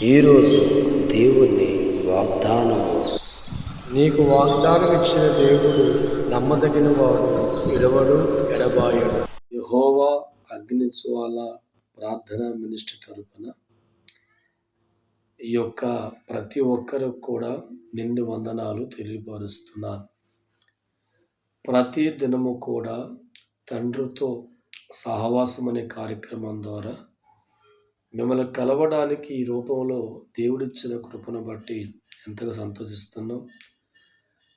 ఈరోజు దేవుని వాగ్దానము. నీకు వాగ్దానం ఇచ్చిన దేవుడు నమ్మదగిన వాడు, విడవడు, ఎడబాయడు. యెహోవా అగ్నిజ్వాల ప్రార్థన మినిస్ట్రీ తరపున ఈ యొక్క ప్రతి ఒక్కరికి కూడా నిండు వందనాలు తెలియపరుస్తున్నాను. ప్రతి దినము కూడా తండ్రితో సహవాసం అనే కార్యక్రమం ద్వారా మిమ్మల్ని కలవడానికి ఈ రూపంలో దేవుడిచ్చిన కృపను బట్టి ఎంతగా సంతోషిస్తున్నాం.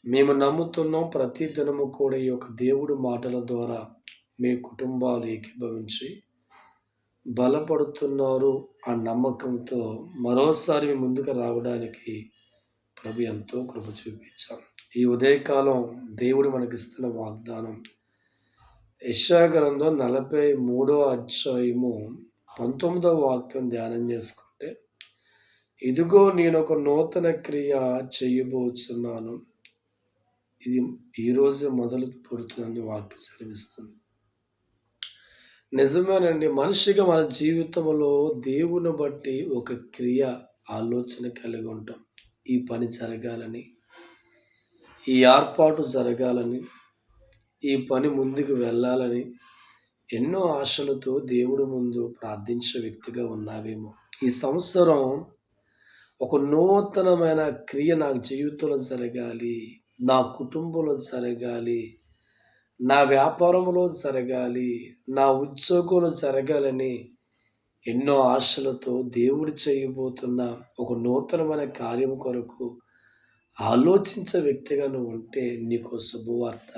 మేము నమ్ముతున్నాం ప్రతి దినము కూడా ఈ యొక్క దేవుడి మాటల ద్వారా మీ కుటుంబాలు ఏకీభవించి బలపడుతున్నారు ఆ నమ్మకంతో మరోసారి మీ ముందుకు రావడానికి ప్రభు ఎంతో కృప చూపించాం. ఈ ఉదయకాలం దేవుడు మనకిస్తున్న వాగ్దానం యెషయా గ్రంథం 43వ అధ్యాయము 19వ వాక్యం ధ్యానం చేసుకుంటే, ఇదిగో నేను ఒక నూతన క్రియ చేయబోతున్నాను, ఇది ఈరోజే మొదలు పుడుతుందని వాక్యం సెలవిస్తుంది. నిజమేనండి, మనిషిగా మన జీవితంలో దేవుని బట్టి ఒక క్రియ ఆలోచన కలిగి ఉంటాం. ఈ పని జరగాలని, ఈ ఏర్పాటు జరగాలని, ఈ పని ముందుకు వెళ్ళాలని ఎన్నో ఆశలతో దేవుడి ముందు ప్రార్థించే వ్యక్తిగా ఉన్నావేమో. ఈ సంవత్సరం ఒక నూతనమైన క్రియ నా జీవితంలో జరగాలి, నా కుటుంబంలో జరగాలి, నా వ్యాపారంలో జరగాలి, నా ఉద్యోగంలో జరగాలని ఎన్నో ఆశలతో దేవుడు చేయబోతున్న ఒక నూతనమైన కార్యం కొరకు ఆలోచించే వ్యక్తిగా నువ్వు ఉంటే నీకు శుభవార్త.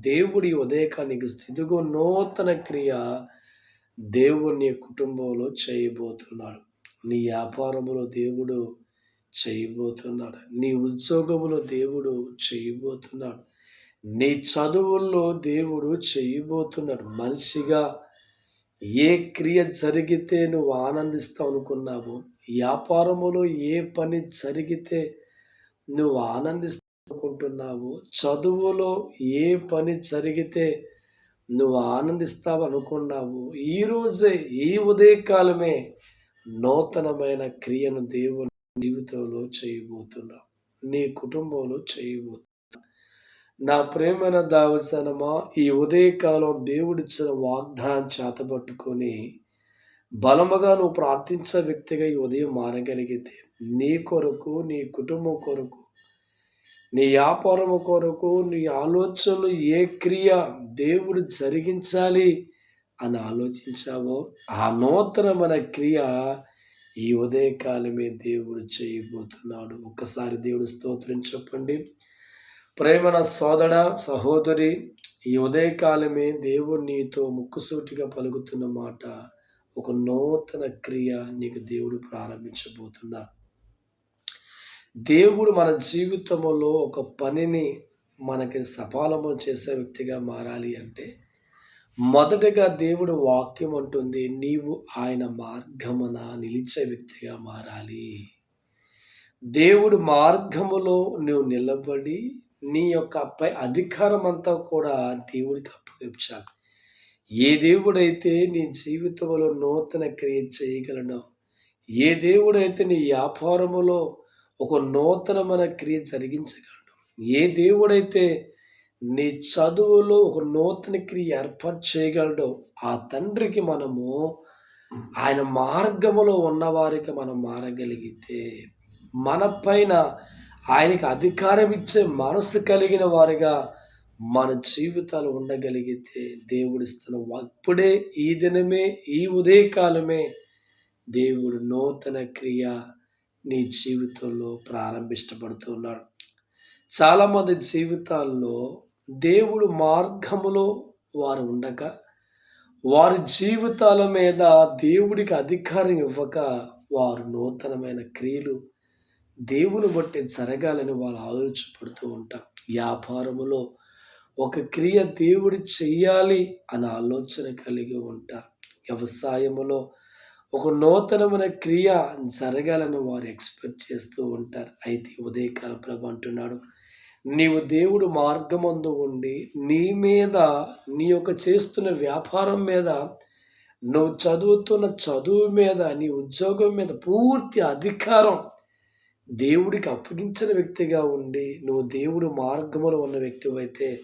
దేవుడి ఉదయకానికి ఇదిగో నూతన క్రియ దేవుడు నీ కుటుంబంలో చేయబోతున్నాడు. నీ వ్యాపారంలో దేవుడు చేయబోతున్నాడు, నీ ఉద్యోగంలో దేవుడు చేయబోతున్నాడు, నీ చదువుల్లో దేవుడు చేయబోతున్నాడు. మనిషిగా ఏ క్రియ జరిగితే నువ్వు ఆనందిస్తావు అనుకున్నావో, వ్యాపారములో ఏ పని జరిగితే నువ్వు ఆనందిస్తావుకుంటున్నావు, చదువులో ఏ పని జరిగితే నువ్వు ఆనందిస్తావు అనుకున్నావు, ఈరోజే ఈ ఉదయకాలమే నూతనమైన క్రియను దేవుని జీవితంలో చేయబోతున్నావు, నీ కుటుంబంలో చేయబోతున్నావు. నా ప్రేమైన దావసనమా, ఈ ఉదయకాలం దేవుడిచ్చిన వాగ్దానం చేతబట్టుకొని బలముగా నువ్వు ప్రార్థించే వ్యక్తిగా ఈ ఉదయం మారగలిగితే నీ కొరకు, నీ కుటుంబం కొరకు, నీ వ్యాపారము కొరకు, నీ ఆలోచనలు ఏ క్రియ దేవుడు జరిగించాలి అని ఆలోచించావో ఆ నూతనమైన క్రియ ఈ ఉదయకాలమే దేవుడు చేయబోతున్నాడు. ఒక్కసారి దేవుడు స్తోత్రం చెప్పండి. ప్రేమన సోదర సహోదరి, ఈ ఉదయకాలమే దేవుడు నీతో ముక్కుసూటిగా పలుకుతున్న మాట, ఒక నూతన క్రియ నీకు దేవుడు ప్రారంభించబోతున్నా. దేవుడు మన జీవితంలో ఒక పనిని మనకి సఫలము చేసే వ్యక్తిగా మారాలి అంటే మొదటగా దేవుడు వాక్యం అంటుంది, నీవు ఆయన మార్గమున నిలిచే వ్యక్తిగా మారాలి. దేవుడు మార్గములో నువ్వు నిలబడి నీ యొక్క పై అధికారం అంతా కూడా దేవుడికి అప్పగించాలి. ఏ దేవుడైతే నీ జీవితంలో నూతన క్రియ చేయగలడో, ఏ దేవుడైతే నీ వ్యాపారములో ఒక నూతనమైన క్రియ జరిగించగలడు, ఏ దేవుడైతే నీ చదువులో ఒక నూతన క్రియ ఏర్పాటు చేయగలడో ఆ తండ్రికి మనము ఆయన మార్గములో ఉన్నవారికి మనం మారగలిగితే, మన పైన ఆయనకి అధికారం ఇచ్చే మనసు కలిగిన వారిగా మన జీవితాలు ఉండగలిగితే దేవుడిస్తున్న ఇప్పుడే ఈ దినమే ఈ ఉదయకాలమే దేవుడు నూతన క్రియ నీ జీవితంలో ప్రారంభించబడుతున్నాడు. చాలామంది జీవితాల్లో దేవుడు మార్గములో వారు ఉండక, వారి జీవితాల మీద దేవుడికి అధికారం ఇవ్వక, వారు నూతనమైన క్రియలు దేవుని బట్టి జరగాలని వాళ్ళు ఆలోచపడుతూ ఉంటారు. వ్యాపారములో ఒక క్రియ దేవుడు చెయ్యాలి అనే ఆలోచన కలిగి ఉంటారు. వ్యవసాయములో ఒక నూతనమైన క్రియ జరగాలని వారు ఎక్స్పెక్ట్ చేస్తూ ఉంటారు. అయితే ఉదయకాల ప్రభు అంటున్నాడు, నీవు దేవుడు మార్గమందు ఉండి నీ మీద, నీ యొక్క చేస్తున్న వ్యాపారం మీద నువ్వు చదువుతున్న చదువు మీద, నీ ఉద్యోగం మీద పూర్తి అధికారం దేవుడికి అప్పగించిన వ్యక్తిగా ఉండి, నువ్వు దేవుడి మార్గములో ఉన్న వ్యక్తివైతే,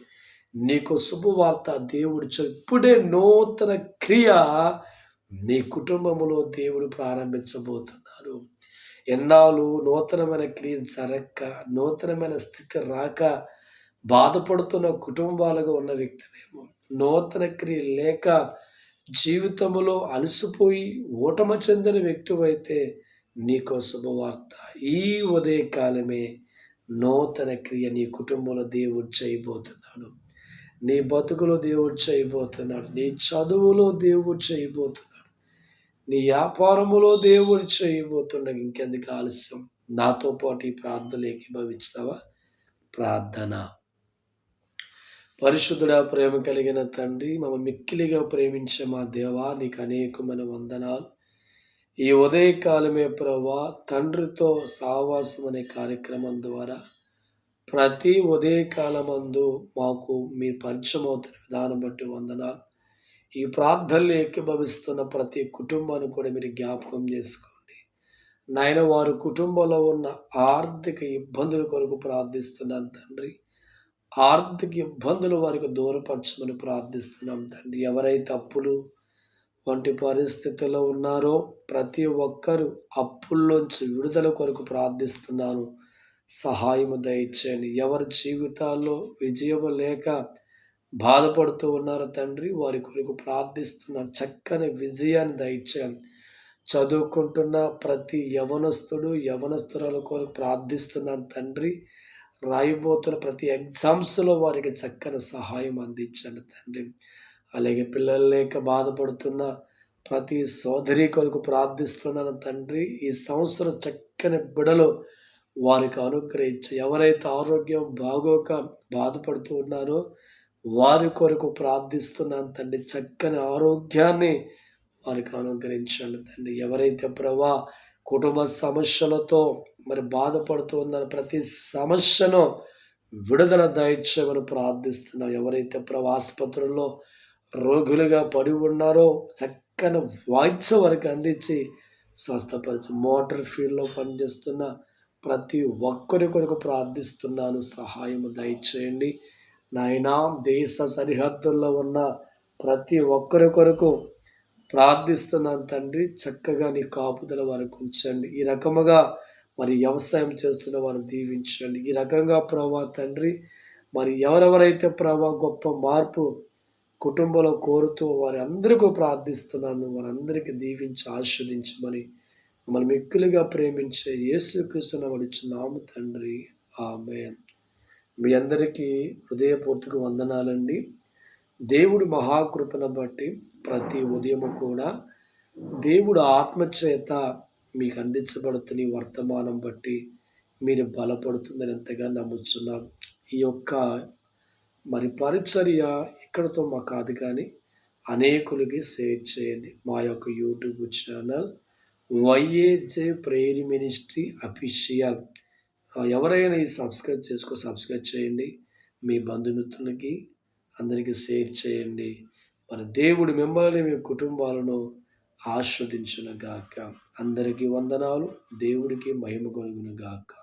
నీకు శుభవార్త దేవుడు ఇప్పుడే నూతన క్రియ నీ కుటుంబములో దేవుడు ప్రారంభించబోతున్నారు. ఎన్నాళ్ళు నూతనమైన క్రియ జరక్క, నూతనమైన స్థితి రాక బాధపడుతున్న కుటుంబాలుగా ఉన్న వ్యక్తివేమో, నూతన క్రియ లేక జీవితంలో అలసిపోయి ఓటమి చెందిన వ్యక్తివైతే నీకో శుభవార్త. ఈ ఉదయకాలమే నూతన క్రియ నీ కుటుంబంలో దేవుడు చేయబోతున్నాడు. నీ బతుకులో దేవుడు చేయబోతున్నాడు. నీ చదువులో దేవుడు చేయబోతున్నాడు. నీ వ్యాపారములో దేవుడు చేయబోతున్నాడు. ఇంకెందుకు ఆలస్యం? నాతో పాటు ఈ ప్రార్థనలు ఏకీభవిస్తావా? ప్రార్థన. పరిశుద్ధుడా, ప్రేమ కలిగిన తండ్రి, మమ్మ మిక్కిలిగా ప్రేమించే మా దేవా, నీకు అనేకమైన వందనాలు. ఈ ఉదయకాలమే ప్రభా, తండ్రితో సావాసం అనే కార్యక్రమం ద్వారా ప్రతి ఉదయకాలమందు మాకు మీ పరిచయం అవుతున్న విధానం బట్టి వందనాలు. ఈ ప్రార్థనలు ఏకీభవిస్తున్న ప్రతి కుటుంబాన్ని కూడా మీరు జ్ఞాపకం చేసుకోండి నాయన. వారి కుటుంబంలో ఉన్న ఆర్థిక ఇబ్బందుల కొరకు ప్రార్థిస్తున్నాను తండ్రి. ఆర్థిక ఇబ్బందులు వారికి దూరపరచమని ప్రార్థిస్తున్నాం తండ్రి. ఎవరైతే అప్పులు వంటి పరిస్థితుల్లో ఉన్నారో ప్రతి ఒక్కరూ అప్పుల్లోంచి విడుదల కొరకు ప్రార్థిస్తున్నాను. సహాయము దయచేయండి. ఎవరి జీవితాల్లో విజయము లేక బాధపడుతూ ఉన్నారో తండ్రి, వారి కొరకు ప్రార్థిస్తున్నాను. చక్కని విజయాన్ని దయచేయండి. చదువుకుంటున్న ప్రతి యవనస్తుడు యవనస్తురాల కొరకు ప్రార్థిస్తున్నాను తండ్రి. రాయబోతున్న ప్రతి ఎగ్జామ్స్లో వారికి చక్కని సహాయం అందించండి తండ్రి. అలాగే పిల్లలు లేక బాధపడుతున్న ప్రతి సోదరి కొరకు ప్రార్థిస్తున్నాను తండ్రి. ఈ సంవత్సరం చక్కని బిడలు వారికి అనుగ్రహించి, ఎవరైతే ఆరోగ్యం బాగోక బాధపడుతూ ఉన్నారో వారి కొరకు ప్రార్థిస్తున్నాను తండ్రి. చక్కని ఆరోగ్యాన్ని వారికి అనుగ్రహించండి తండ్రి. ఎవరైతే ప్రభా కుటుంబ సమస్యలతో మరి బాధపడుతూ ఉన్నారో ప్రతి సమస్యను విడుదల దయచేయమని ప్రార్థిస్తున్నాం. ఎవరైతే ప్రభా ఆసుపత్రుల్లో రోగులుగా పడి ఉన్నారో చక్కని వాయిద్యం వారికి అందించి స్వస్థపరిచి, మోటార్ ఫీల్డ్లో పనిచేస్తున్న ప్రతి ఒక్కరి కొరకు ప్రార్థిస్తున్నాను. సహాయము దయచేయండి నాయనా. దేశ సరిహద్దుల్లో ఉన్న ప్రతి ఒక్కరి కొరకు ప్రార్థిస్తున్నాను తండ్రి. చక్కగా నీ కాపుదల వారికి ఉంచండి. ఈ రకముగా మరి వ్యవసాయం చేస్తున్న వారిని దీవించండి. ఈ రకంగా ప్రభా తండ్రి, మరి ఎవరెవరైతే ప్రభా గొప్ప మార్పు కుటుంబంలో కోరుతూ వారి అందరికీ ప్రార్థిస్తున్నాను. వారందరికీ దీవించి ఆశీర్వదించమని మమ్మల్ని మిక్కులుగా ప్రేమించే యేసుక్రీస్తు నామమున తండ్రి, ఆమేన్. మీ అందరికీ హృదయపూర్తిగా వందనాలండి. దేవుడి మహాకృపను బట్టి ప్రతి ఉదయము కూడా దేవుడు ఆత్మచేత మీకు అందించబడుతున్న ఈ వర్తమానం బట్టి మీరు బలపడుతుందని ఎంతగా నమ్ముతున్నాం. ఈ యొక్క మరి పరిచర్య ఇక్కడతో మా కాదు కానీ అనేకులకి షేర్ చేయండి. మా యొక్క YouTube channel YAJ prayer ministry official. ఎవరైనా ఈ సబ్స్క్రైబ్ చేయండి. మీ బంధుమిత్రులకి అందరికీ షేర్ చేయండి. మన దేవుడు మిమ్మల్ని మీ కుటుంబాలను ఆస్వాదించును గాక. అందరికీ వందనాలు. దేవుడికి మహిమ కలుగును గాక.